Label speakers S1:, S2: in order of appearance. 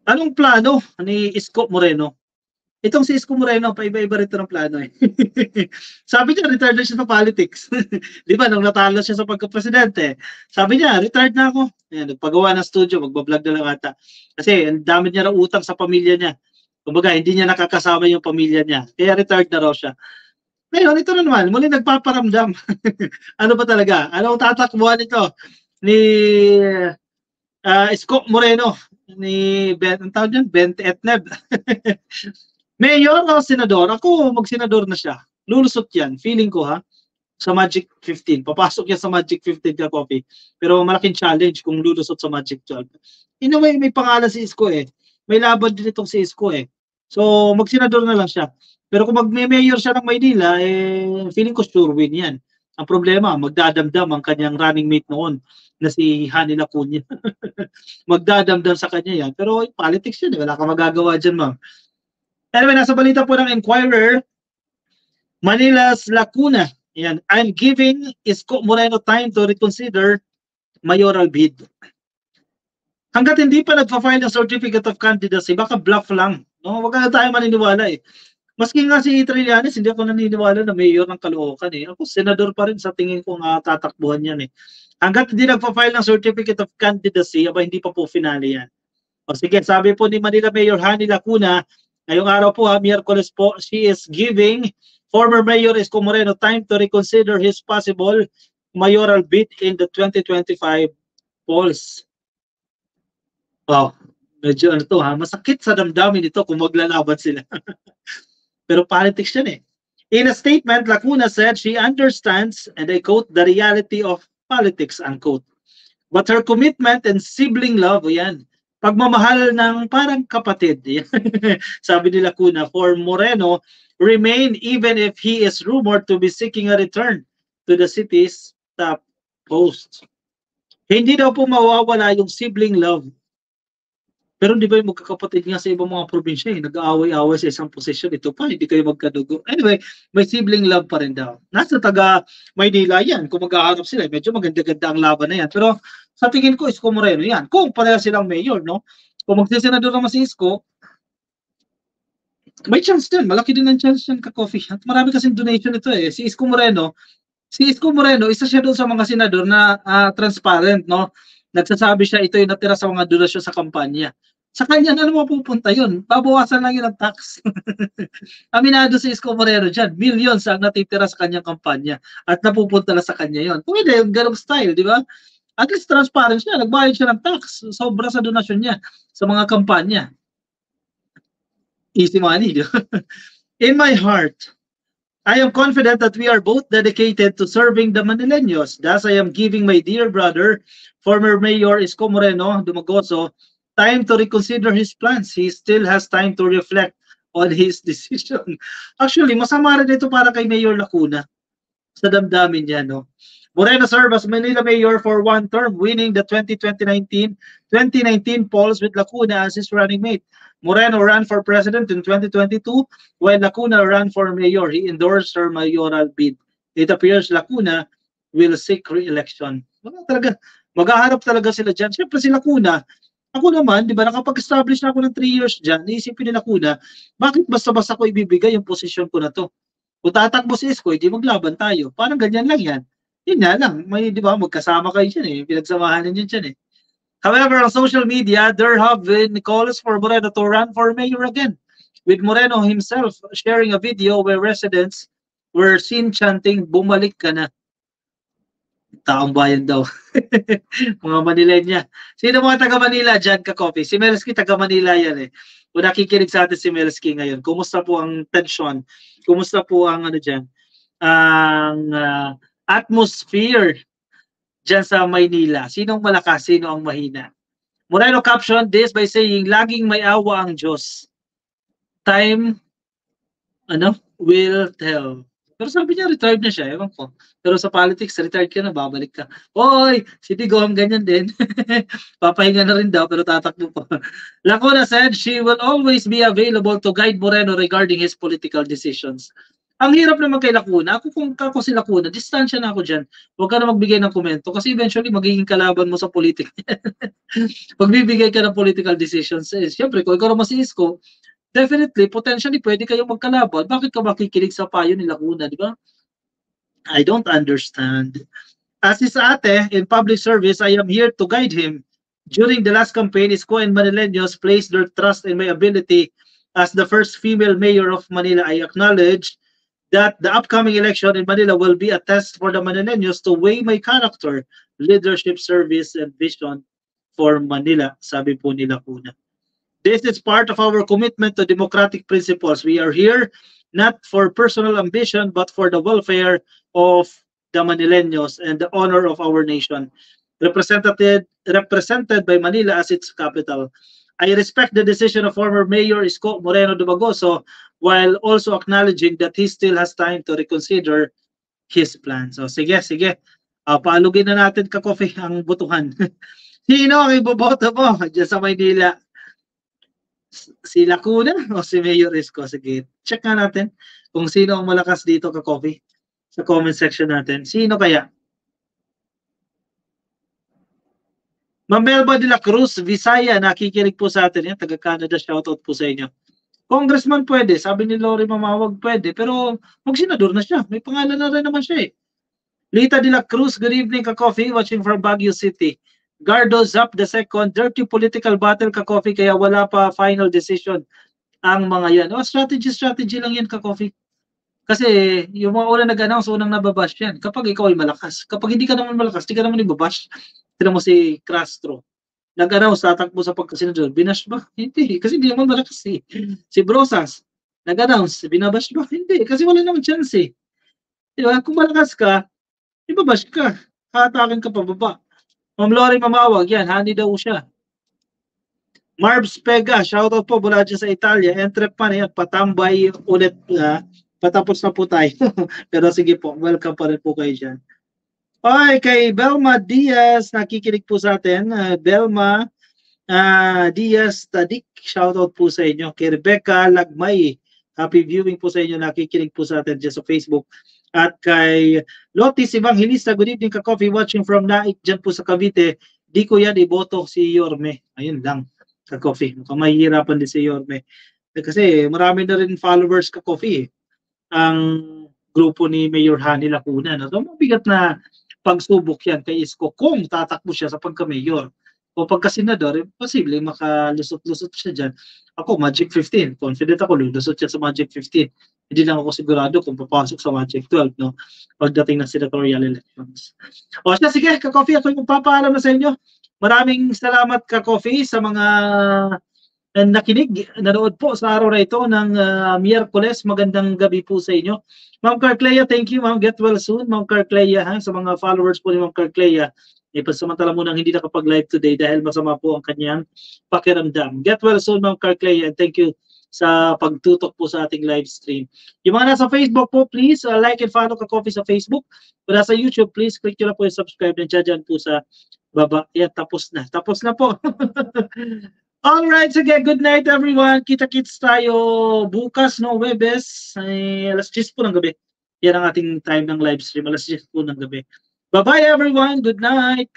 S1: Anong plano ni Isko Moreno? Itong si Isko Moreno, paiba-iba rito ng plano eh. Sabi niya, retired na siya sa politics. Di ba, nung natalo siya sa pagka-presidente, sabi niya, retired na ako. Ayan, nagpagawa ng studio, magbablog na lang ata. Kasi ang dami niya raw utang sa pamilya niya. Kumbaga, hindi niya nakakasama yung pamilya niya. Kaya retired na raw siya. Ngayon, ito na naman, muli nagpaparamdam. Ano ba talaga? Ano ang tatakbuhan ito ni Isko Moreno? Ni ang tawag niyan, Bente Etneb. Mayor o senador? Ako, mag-senador na siya. Lulusot yan, feeling ko ha, sa Magic 15. Papasok yan sa Magic 15 ka copy. Pero malaking challenge kung lulusot sa Magic 12. In a way, may pangalan si Isko eh. May laban din itong si Isko eh. So, mag-senador na lang siya. Pero kung mag-mayor siya ng Maynila, eh, feeling ko sure win yan. Ang problema, magdadamdam ang kanyang running mate noon na si Hani Lacuna. Magdadamdam sa kanya yan. Pero politics yan, wala ka magagawa dyan, ma'am. Anyway, nasa balita po ng Inquirer, Manila's Lacuna. Yan. I'm giving Isko Moreno time to reconsider mayoral bid. Hanggat hindi pa nagpa-file ng certificate of candidacy, baka bluff lang. No? Wag na tayo maniniwala eh. Maski nga si Trillanes, hindi ako naniniwala na mayor ng Caloocan eh. Ako, senador pa rin sa tingin ko nga tatakbuhan yan eh. Hanggat hindi nagpa-file ng certificate of candidacy, aba hindi pa po finale yan. O sige, sabi po ni Manila Mayor Hani Lacuna, ngayong araw po ha, Miyerkules po, she is giving former Mayor Isko Moreno time to reconsider his possible mayoral bid in the 2025 polls. Wow, medyo ano to ha, masakit sa damdamin ito kung maglalaban sila. Pero politics yan eh. In a statement, Lacuna said she understands, and I quote, the reality of politics, unquote. But her commitment and sibling love, yan, pagmamahal ng parang kapatid, sabi ni Lacuna, for Moreno, remain even if he is rumored to be seeking a return to the city's top post. Hindi daw po mawawala yung sibling love. Pero di ba yung magkakapatid nga sa ibang mga probinsya eh, nag-aaway-aaway sa isang posisyon, ito pa, hindi kayo magkadugo. Anyway, may sibling love pa rin daw. Nasa taga Maynila yan, kung magkaharap sila, medyo maganda-ganda ang laban na yan. Pero sa tingin ko, Isko Moreno yan. Kung pareha silang mayor, no? Kung magsisenador naman si Isko, may chance din, malaki din ang chance yan ka-coffee. At marami kasing donation ito eh. Si Isko Moreno, isa siya doon sa mga senador na transparent, no? Nagsasabi siya ito yung natira sa mga donasyon sa kampanya. Sa kanya, ano mapupunta yun? Babawasan lang yun ang tax. Aminado si Isko Moreno dyan. Millions ang natitira sa kanyang kampanya at napupunta lang sa kanya yun. Pwede yung ganong style, di ba? At least transparent siya. Nagbayad siya ng tax. Sobra sa donasyon niya sa mga kampanya. Easy money, di ba? In my heart, I am confident that we are both dedicated to serving the Manileños. Thus, I am giving my dear brother, former Mayor Isko Moreno Dumagoso, time to reconsider his plans. He still has time to reflect on his decision. Actually, masama rin ito para kay Mayor Lacuna. Sa damdamin niya, no? Moreno served as Manila Mayor for one term, winning the 2019 polls with Lacuna as his running mate. Moreno ran for president in 2022, while Lacuna ran for mayor. He endorsed her mayoral bid. It appears Lacuna will seek re-election. Maghaharap talaga sila dyan. Siyempre si Lacuna, ako naman, di ba, nakapag-establish na ako ng 3 years dyan, naisipin ni Lacuna, bakit basta-basta ko ibibigay yung posisyon ko na to? Kung tatakbo si Isko, hindi maglaban tayo. Parang ganyan lang yan. Yun nga lang, may, di ba, magkasama kayo dyan eh. Pinagsamahan ninyo dyan eh. However, on social media, there have been calls for Moreno to run for mayor again, with Moreno himself sharing a video where residents were seen chanting, "Bumalik ka na." Taong bayan daw. Mga Manilenya. Sino mga taga Manila dyan ka-coffee? Si Melski taga Manila yan eh. Kung nakikinig sa atin si Melski ngayon, kumusta po ang tension? Kumusta po ang ano dyan? Ang atmosphere dyan sa Maynila? Sinong malakas? Sino ang mahina? Moreno captioned this by saying, "Laging may awa ang Diyos. Time, will tell." Pero sabi niya, retired na siya. Ewan ko. Pero sa politics, retired ka na, babalik ka. Oy, si Digong, ganyan din. Papahinga na rin daw, pero tatakbo pa. Lacuna said she will always be available to guide Moreno regarding his political decisions. Ang hirap naman kay Lacuna. Kung ako si Lacuna, distansya na ako dyan. Huwag ka na magbigay ng komento kasi eventually magiging kalaban mo sa politika. Magbibigay ka ng political decisions. Siyempre, kung ikaw naman si Isko, definitely, potentially, pwede kayong magkalaban. Bakit ka makikinig sa payo ni Lacuna, di ba? I don't understand. As his ate in public service, I am here to guide him. During the last campaign, Isko and Manileños placed their trust in my ability as the first female mayor of Manila. I acknowledge that the upcoming election in Manila will be a test for the Manileños to weigh my character, leadership, service, and vision for Manila, sabi po ni Lacuna. This is part of our commitment to democratic principles. We are here not for personal ambition, but for the welfare of the Manileños and the honor of our nation, represented by Manila as its capital. I respect the decision of former Mayor Isko Moreno Dumagoso while also acknowledging that he still has time to reconsider his plan. So sige. Paalugin na natin ka-coffee ang butuhan. Sino ang iboboto mo dyan sa Maynila? Si Lacuna o si Mayor Isko? Sige, check nga natin kung sino ang malakas dito ka-coffee sa comment section natin. Sino kaya? Ma'am Melba de la Cruz, Visaya, nakikinig po sa atin yan. Taga-Canada, shoutout po sa inyo. Congressman pwede, sabi ni Lori Mamawag pwede, pero mag-senador na siya. May pangalan na rin naman siya eh. Lita de la Cruz, good evening ka-coffee, watching from Baguio City. Gardo Zap II, dirty political battle ka-coffee, kaya wala pa final decision ang mga yan. Strategy lang yan ka-coffee. Kasi yung mga unang nag-announce, unang nababash yan. Kapag ikaw ay malakas. Kapag hindi ka naman malakas, hindi ka naman ibabash. Tira mo si Castro. Nag-announce, tatakbo sa pagkasenador. Binash ba? Hindi. Kasi hindi naman malakas eh. Si Brosas, nag-announce, binabash ba? Hindi. Kasi wala naman chance eh. Diba? Kung malakas ka, ibabash ka. Hatakin ka pababa. Ma'am Lori Mamawag, yan. Hani daw siya. Marbs Pega, shoutout po mula dyan sa Italia. Entrep pa na yan. Patambay ulit. Patapos na po tayo. Pero sige po, welcome pa rin po kayo dyan. Okay, kay Belma Diaz, nakikinig po sa atin. Belma Diaz Tadik, shoutout po sa inyo. Kay Rebecca Lagmay, happy viewing po sa inyo. Nakikinig po sa atin dyan sa Facebook. At kay Lotis Evangelista, good evening ka-coffee, watching from Naik dyan po sa Cavite. Di ko yan iboto si Yorme. Ayun lang, ka-coffee. Mukhang mahihirapan din si Yorme. Kasi marami na rin followers ka-coffee ang grupo ni Mayor Hani Lacuna. No? So, mabigat na pagsubok yan kay Isko kung tatakbo siya sa pagka-mayor. O pagka-senador, posible makalusot-lusot siya dyan. Ako, Magic 15. Confident ako, lulusot siya sa Magic 15. Hindi lang ako sigurado kung papasok sa Magic 12, no? Pagdating ng senatorial elections. O siya, sige, ka-coffee, ako yung magpapaalam na sa inyo. Maraming salamat ka-coffee sa mga nakinig, nanood po sa araw na ito ng Miyerkules. Magandang gabi po sa inyo. Ma'am Carclea, thank you ma'am. Get well soon, Ma'am Carclea. Sa mga followers po ni Ma'am Carclea, ipasamantala mo nang hindi nakapag-live today dahil masama po ang kanyang pakiramdam. Get well soon, Ma'am Carclea, and thank you sa pagtutok po sa ating live stream. Yung mga nasa Facebook po, please like and follow ka-coffee sa Facebook. Kung nasa YouTube, please click nyo lang po yung subscribe and dyan po sa baba. Yan, tapos na. Tapos na po. Alright, sige, good night everyone. Kita-kits tayo bukas, no, Webes. Alas 10 po ng gabi. Yan ang ating time ng live stream. Alas 10 po ng gabi. Bye-bye everyone. Good night.